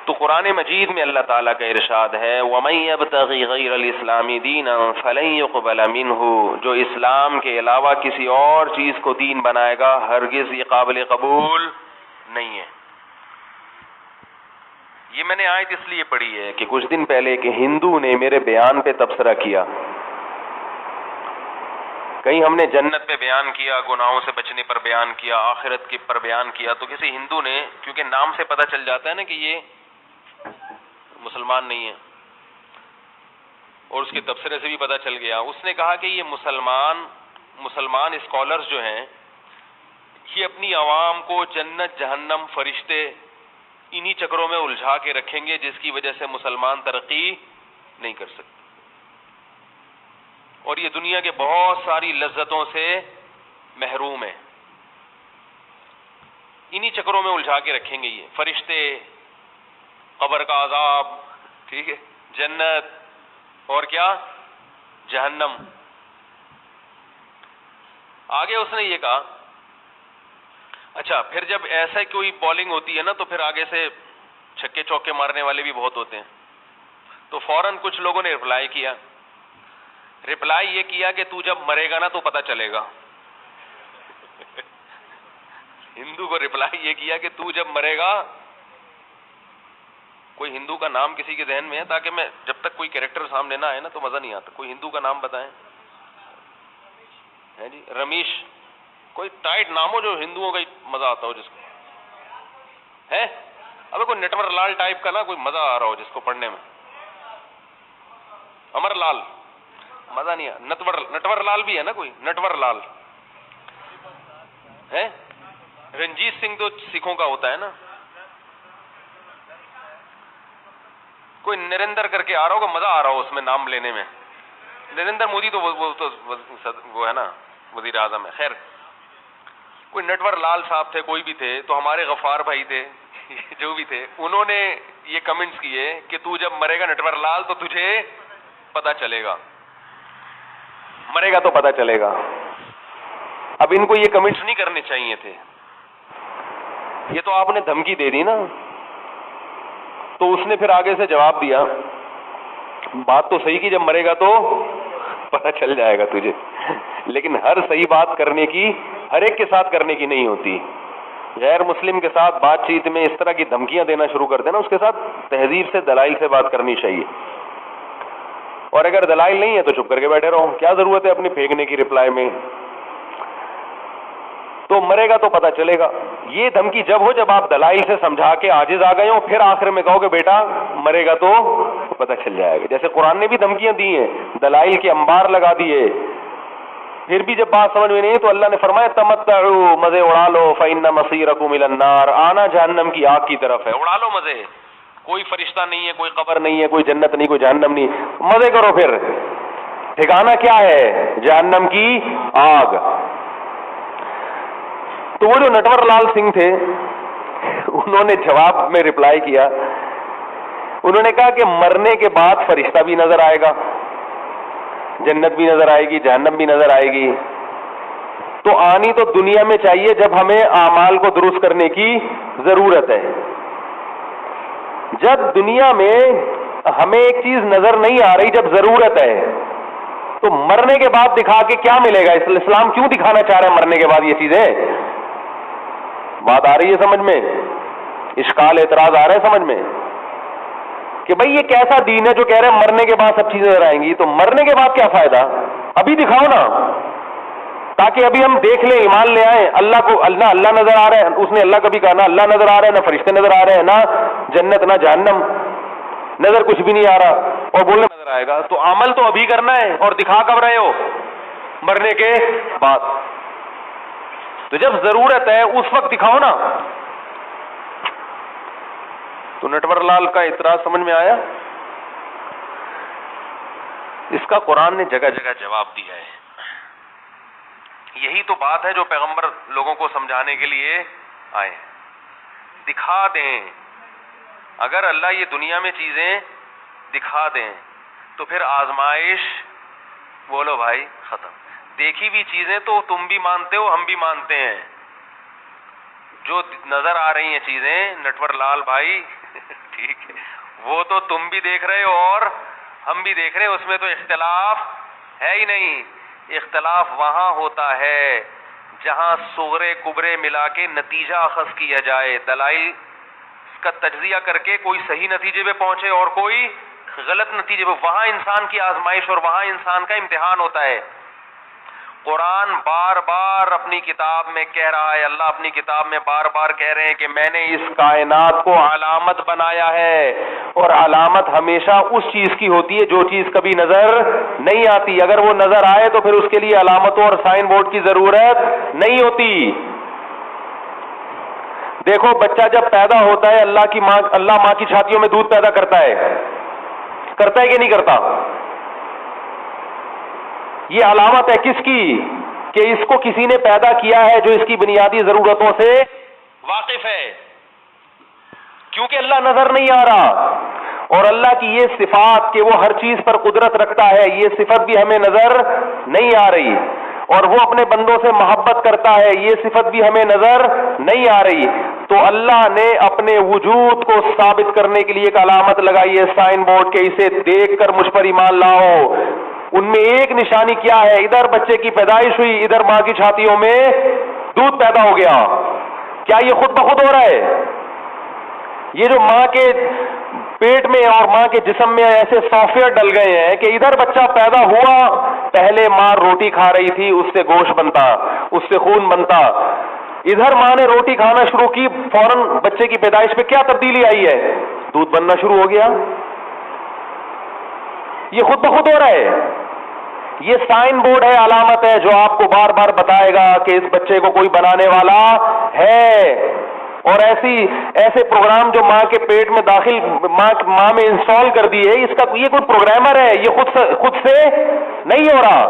تو قرآن مجید میں اللہ تعالیٰ کا ارشاد ہے وَمَن يَبْتَغِ غَيْرَ الْإِسْلَامِ دِينًا فَلَن يُقْبَلَ مِنْهُ، جو اسلام کے علاوہ کسی اور چیز کو دین بنائے گا ہرگز یہ قابل قبول نہیں ہے۔ یہ میں نے آیت اس لیے پڑھی ہے کہ کچھ دن پہلے کہ ہندو نے میرے بیان پہ تبصرہ کیا، کہیں ہم نے جنت پہ بیان کیا، گناہوں سے بچنے پر بیان کیا، آخرت کے پر بیان کیا، تو کسی ہندو نے، کیونکہ نام سے پتہ چل جاتا ہے نا کہ یہ مسلمان نہیں ہے، اور اس کے تبصرے سے بھی پتہ چل گیا، اس نے کہا کہ یہ مسلمان اسکالرز جو ہیں یہ اپنی عوام کو جنت جہنم فرشتے انہی چکروں میں الجھا کے رکھیں گے جس کی وجہ سے مسلمان ترقی نہیں کر سکتے، اور یہ دنیا کے بہت ساری لذتوں سے محروم ہے، انہی چکروں میں الجھا کے رکھیں گے یہ فرشتے، قبر کا عذاب، ٹھیک ہے، جنت اور کیا جہنم۔ آگے اس نے یہ کہا اچھا پھر جب ایسا کوئی بولنگ ہوتی ہے نا تو پھر آگے سے چھکے چوکے مارنے والے بھی بہت ہوتے ہیں، تو فوراً کچھ لوگوں نے رپلائی یہ کیا کہ تو جب مرے گا نا تو پتہ چلے گا۔ ہندو کو رپلائی یہ کیا کہ تو جب مرے گا، کوئی ہندو کا نام کسی کے ذہن میں ہے تاکہ میں جب تک کوئی کیریکٹر سامنے نہ آئے نا تو مزہ نہیں آتا، کوئی ہندو کا نام بتائیں؟ ہے جی رمیش، کوئی ٹائٹ نام ہو جو ہندوؤں کا مزہ آتا ہو جس کو ہے، ابھی کوئی نٹور لال ٹائپ کا نا کوئی مزہ آ رہا ہو جس کو پڑھنے میں، امر لال مزہ نہیں آ، نٹور لال بھی ہے نا کوئی نٹور لال ہے، رنجیت سنگھ تو سکھوں کا ہوتا ہے نا، کوئی نریندر کر کے آ رہا ہوگا، مزہ آ رہا ہو اس میں نام لینے میں، نریندر مودی تو وہ ہے نا وزیر اعظم ہے، خیر کوئی نٹور لال صاحب تھے، کوئی بھی تھے، تو ہمارے غفار بھائی تھے جو بھی تھے، انہوں نے یہ کمنٹس کیے کہ تو جب مرے گا نٹور لال تو تجھے پتا چلے گا، مرے گا تو پتا چلے گا۔ اب ان کو یہ کمنٹس نہیں کرنے چاہیے تھے، یہ تو آپ نے دھمکی دے دی نا، تو اس نے پھر آگے سے جواب دیا، بات تو صحیح کی جب مرے گا تو پتہ چل جائے گا تجھے، لیکن ہر صحیح بات کرنے کی ہر ایک کے ساتھ کرنے کی نہیں ہوتی، غیر مسلم کے ساتھ بات چیت میں اس طرح کی دھمکیاں دینا شروع کر دینا، اس کے ساتھ تہذیب سے دلائل سے بات کرنی چاہیے، اور اگر دلائل نہیں ہے تو چپ کر کے بیٹھے رہو، کیا ضرورت ہے اپنی پھینکنے کی رپلائی میں، تو مرے گا تو پتہ چلے گا۔ یہ دھمکی جب ہو جب آپ دلائل سے سمجھا کے عاجز آ گئے ہو، پھر آخر میں کہو کہ بیٹا مرے گا تو پتہ چل جائے گا، جیسے قرآن نے بھی دھمکیاں دی ہیں، دلائل کے انبار لگا دیے، پھر بھی جب بات سمجھ میں نہیں تو اللہ نے فرمایا تمتعوا، مزے اڑا لو، فإن مصیرکم الی النار، آنا جہنم کی آگ کی طرف ہے، اڑا لو مزے، کوئی فرشتہ نہیں ہے، کوئی قبر نہیں ہے، کوئی جنت نہیں، کوئی جہنم نہیں، مزے کرو، پھر ٹھکانہ کیا ہے؟ جہنم کی آگ۔ تو وہ جو نٹور لال سنگھ تھے انہوں نے جواب میں رپلائی کیا، انہوں نے کہا کہ مرنے کے بعد فرشتہ بھی نظر آئے گا، جنت بھی نظر آئے گی، جہنم بھی نظر آئے گی، تو آنی تو دنیا میں چاہیے جب ہمیں اعمال کو درست کرنے کی ضرورت ہے۔ جب دنیا میں ہمیں ایک چیز نظر نہیں آ رہی، جب ضرورت ہے، تو مرنے کے بعد دکھا کے کیا ملے گا؟ اسلام کیوں دکھانا چاہ رہے ہیں مرنے کے بعد یہ چیزیں؟ بات آ رہی ہے سمجھ میں؟ اشکال اعتراض آ رہا ہے سمجھ میں کہ بھئی یہ کیسا دین ہے جو کہہ رہے ہیں مرنے کے بعد سب چیزیں نظر آئیں گی؟ تو مرنے کے بعد کیا فائدہ؟ ابھی دکھاؤ نا، تاکہ ابھی ہم دیکھ لیں، ایمان لے آئیں۔ اللہ کو اللہ نظر آ رہا ہے، اس نے اللہ کبھی کہا نہ اللہ نظر آ رہا ہے، نہ فرشتے نظر آ رہے ہیں، نہ جنت نہ جہنم، نظر کچھ بھی نہیں آ رہا، اور بولنے نظر آئے گا، تو عمل تو ابھی کرنا ہے، اور دکھا کب رہے ہو؟ مرنے کے بعد۔ تو جب ضرورت ہے اس وقت دکھاؤ نا۔ تو نٹور لال کا اعتراض سمجھ میں آیا؟ اس کا قرآن نے جگہ جگہ جواب دیا ہے۔ یہی تو بات ہے جو پیغمبر لوگوں کو سمجھانے کے لیے آئے، دکھا دیں۔ اگر اللہ یہ دنیا میں چیزیں دکھا دیں تو پھر آزمائش بولو بھائی ختم. دیکھی ہوئی چیزیں تو تم بھی مانتے ہو, ہم بھی مانتے ہیں. جو نظر آ رہی ہیں چیزیں نٹور لال بھائی ٹھیک ہے, وہ تو تم بھی دیکھ رہے ہو اور ہم بھی دیکھ رہے ہیں, اس میں تو اختلاف ہے ہی نہیں. اختلاف وہاں ہوتا ہے جہاں صغرے کبرے ملا کے نتیجہ اخذ کیا جائے, دلائل کا تجزیہ کر کے کوئی صحیح نتیجے پہ پہنچے اور کوئی غلط نتیجے پہ, وہاں انسان کی آزمائش اور وہاں انسان کا امتحان ہوتا ہے. قرآن بار بار اپنی کتاب میں کہہ رہا ہے, اللہ اپنی کتاب میں بار بار کہہ رہے ہیں کہ میں نے اس کائنات کو علامت بنایا ہے, اور علامت ہمیشہ اس چیز کی ہوتی ہے جو چیز کبھی نظر نہیں آتی. اگر وہ نظر آئے تو پھر اس کے لیے علامتوں اور سائن بورڈ کی ضرورت نہیں ہوتی. دیکھو بچہ جب پیدا ہوتا ہے, اللہ ماں کی چھاتیوں میں دودھ پیدا کرتا ہے کہ نہیں کرتا؟ یہ علامت ہے کس کی؟ کہ اس کو کسی نے پیدا کیا ہے جو اس کی بنیادی ضرورتوں سے واقف ہے, کیونکہ اللہ نظر نہیں آ رہا. اور اللہ کی یہ صفات کہ وہ ہر چیز پر قدرت رکھتا ہے, یہ صفت بھی ہمیں نظر نہیں آ رہی. اور وہ اپنے بندوں سے محبت کرتا ہے, یہ صفت بھی ہمیں نظر نہیں آ رہی. تو اللہ نے اپنے وجود کو ثابت کرنے کے لیے ایک علامت لگائی ہے, سائن بورڈ کے, اسے دیکھ کر مجھ پر ایمان لاؤ. ان میں ایک نشانی کیا ہے؟ ادھر بچے کی پیدائش ہوئی, ادھر ماں کی چھاتیوں میں دودھ پیدا ہو گیا. کیا یہ خود بخود ہو رہا ہے؟ یہ جو ماں کے پیٹ میں اور ماں کے جسم میں ایسے سافٹ ویئر ڈل گئے ہیں کہ ادھر بچہ پیدا ہوا, پہلے ماں روٹی کھا رہی تھی, اس سے گوشت بنتا, اس سے خون بنتا. ادھر ماں نے روٹی کھانا شروع کی, فوراً بچے کی پیدائش پہ کیا تبدیلی آئی ہے؟ دودھ بننا شروع ہو گیا. یہ خود بخود ہو رہا ہے. یہ سائن بورڈ ہے, علامت ہے, جو آپ کو بار بار بتائے گا کہ اس بچے کو کوئی بنانے والا ہے. اور ایسے پروگرام جو ماں کے پیٹ میں داخل ماں میں انسٹال کر دیے, اس کا یہ کوئی پروگرامر ہے, یہ خود سے نہیں ہو رہا.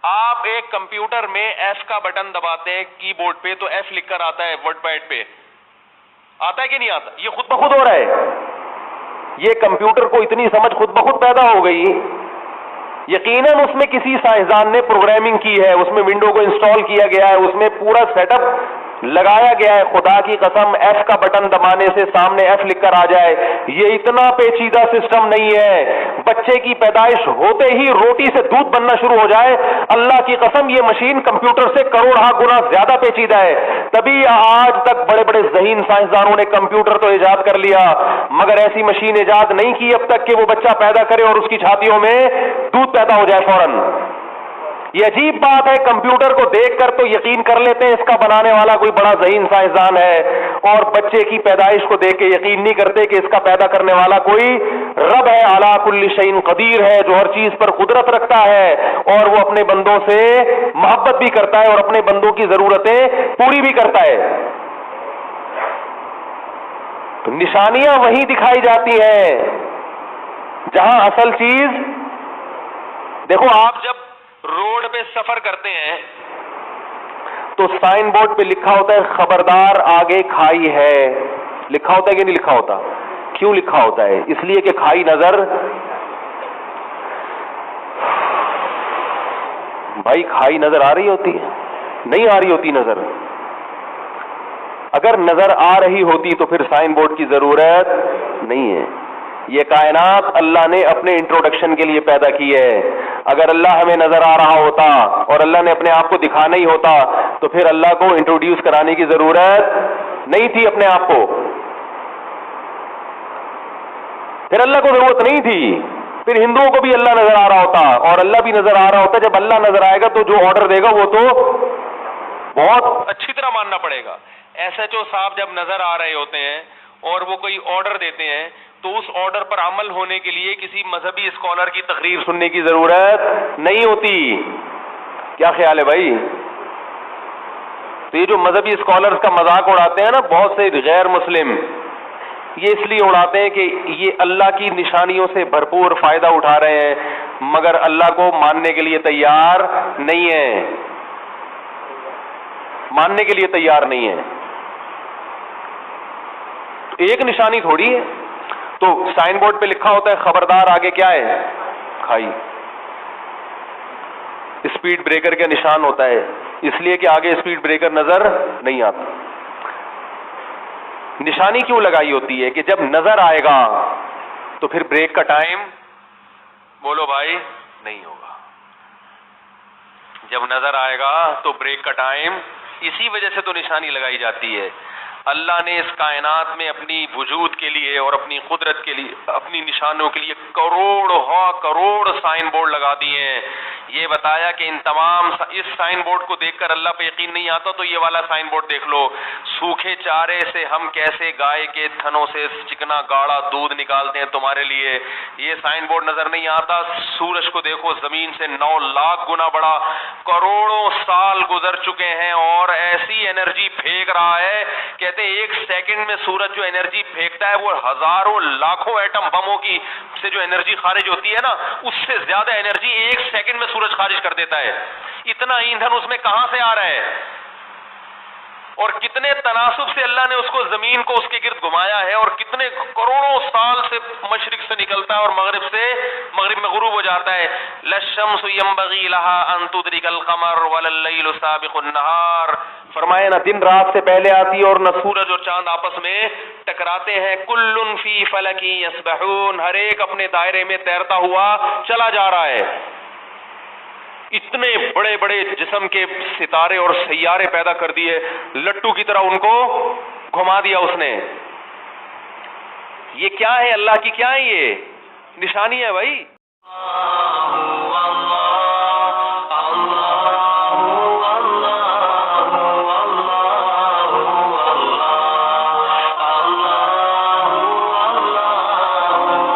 آپ ایک کمپیوٹر میں ایف کا بٹن دباتے ہیں کی بورڈ پہ تو ایف لکھ کر آتا ہے, ورڈ پیڈ پہ آتا ہے کہ نہیں آتا؟ یہ خود بخود ہو رہا ہے. یہ کمپیوٹر کو اتنی سمجھ خود بخود پیدا ہو گئی, یقیناً اس میں کسی سائنسدان نے پروگرامنگ کی ہے, اس میں ونڈو کو انسٹال کیا گیا ہے, اس میں پورا سیٹ اپ لگایا گیا ہے. خدا کی قسم ایف کا بٹن دبانے سے سامنے ایف لکھ کر آ جائے, یہ اتنا پیچیدہ سسٹم نہیں ہے. بچے کی پیدائش ہوتے ہی روٹی سے دودھ بننا شروع ہو جائے, اللہ کی قسم یہ مشین کمپیوٹر سے کروڑ گنا زیادہ پیچیدہ ہے. تبھی آج تک بڑے بڑے ذہین سائنسدانوں نے کمپیوٹر تو ایجاد کر لیا, مگر ایسی مشین ایجاد نہیں کی اب تک کہ وہ بچہ پیدا کرے اور اس کی چھاتیوں میں دودھ پیدا ہو جائے فوراً. یہ عجیب بات ہے, کمپیوٹر کو دیکھ کر تو یقین کر لیتے ہیں اس کا بنانے والا کوئی بڑا ذہین سائنسدان ہے, اور بچے کی پیدائش کو دیکھ کے یقین نہیں کرتے کہ اس کا پیدا کرنے والا کوئی رب ہے, علی کل شیء قدیر ہے, جو ہر چیز پر قدرت رکھتا ہے, اور وہ اپنے بندوں سے محبت بھی کرتا ہے اور اپنے بندوں کی ضرورتیں پوری بھی کرتا ہے. تو نشانیاں وہیں دکھائی جاتی ہیں جہاں اصل چیز. دیکھو آپ جب روڈ پہ سفر کرتے ہیں تو سائن بورڈ پہ لکھا ہوتا ہے خبردار آگے کھائی ہے, لکھا ہوتا ہے کہ نہیں لکھا ہوتا؟ کیوں لکھا ہوتا ہے؟ اس لیے کہ کھائی نظر, بھائی کھائی نظر آ رہی ہوتی ہے؟ نہیں آ رہی ہوتی نظر. اگر نظر آ رہی ہوتی تو پھر سائن بورڈ کی ضرورت نہیں ہے. یہ کائنات اللہ نے اپنے انٹروڈکشن کے لیے پیدا کی ہے. اگر اللہ ہمیں نظر آ رہا ہوتا اور اللہ نے اپنے آپ کو دکھانا ہی ہوتا تو پھر اللہ کو انٹروڈیوس کرانے کی ضرورت نہیں تھی اپنے آپ کو, پھر اللہ کو ضرورت نہیں تھی. پھر ہندوؤں کو بھی اللہ نظر آ رہا ہوتا اور اللہ بھی نظر آ رہا ہوتا. جب اللہ نظر آئے گا تو جو آرڈر دے گا وہ تو بہت اچھی طرح ماننا پڑے گا. ایس ایچ او صاحب جب نظر آ رہے ہوتے ہیں اور وہ کوئی آرڈر دیتے ہیں تو اس آرڈر پر عمل ہونے کے لیے کسی مذہبی اسکالر کی تقریر سننے کی ضرورت نہیں ہوتی. کیا خیال ہے بھائی؟ تو یہ جو مذہبی اسکالرز کا مذاق اڑاتے ہیں نا بہت سے غیر مسلم, یہ اس لیے اڑاتے ہیں کہ یہ اللہ کی نشانیوں سے بھرپور فائدہ اٹھا رہے ہیں مگر اللہ کو ماننے کے لیے تیار نہیں ہیں, ماننے کے لیے تیار نہیں ہے. ایک نشانی تھوڑی ہے. تو سائن بورڈ پہ لکھا ہوتا ہے خبردار آگے کیا ہے؟ کھائی. اسپیڈ بریکر کا نشان ہوتا ہے، اس لیے کہ آگے اسپیڈ بریکر نظر نہیں آتا۔ نشانی کیوں لگائی ہوتی ہے کہ جب نظر آئے گا تو پھر بریک کا ٹائم بولو بھائی نہیں ہوگا، جب نظر آئے گا تو بریک کا ٹائم، اسی وجہ سے تو نشانی لگائی جاتی ہے۔ اللہ نے اس کائنات میں اپنی وجود کے لیے اور اپنی قدرت کے لیے، اپنی نشانوں کے لیے کروڑ سائن بورڈ لگا دیے ہیں۔ یہ بتایا کہ ان تمام اس سائن بورڈ کو دیکھ کر اللہ پہ یقین نہیں آتا تو یہ والا سائن بورڈ دیکھ لو، سوکھے چارے سے ہم کیسے گائے کے تھنوں سے چکنا گاڑا دودھ نکالتے ہیں تمہارے لیے، یہ سائن بورڈ نظر نہیں آتا۔ سورج کو دیکھو زمین سے 9 لاکھ گنا بڑا، کروڑوں سال گزر چکے ہیں اور ایسی انرجی پھینک رہا ہے، کہتے ہیں ایک سیکنڈ میں سورج جو انرجی پھینکتا ہے وہ ہزاروں لاکھوں ایٹم بموں کی سے جو انرجی خارج ہوتی ہے نا، اس سے زیادہ انرجی ایک سیکنڈ میں سورج خارج کر دیتا ہے۔ اتنا ایندھن اس میں کہاں سے آ رہا ہے، اور کتنے تناسب سے اللہ نے اس کو زمین کو اس کے گرد گھمایا ہے، اور کتنے کروڑوں سال سے مشرق سے نکلتا ہے اور مغرب میں غروب ہو جاتا ہے۔ للشمس ينبغي لها ان تدرك القمر ولا الليل سابق النهار، فرمایا نہ دن رات سے پہلے آتی ہے اور نہ سورج اور چاند آپس میں ٹکراتے ہیں۔ کل فی فلک یسبحون، ہر ایک اپنے دائرے میں تیرتا ہوا چلا جا رہا ہے۔ اتنے بڑے بڑے جسم کے ستارے اور سیارے پیدا کر دیے، لٹو کی طرح ان کو گھما دیا اس نے۔ یہ کیا ہے؟ اللہ کی کیا ہے یہ نشانی ہے بھائی؟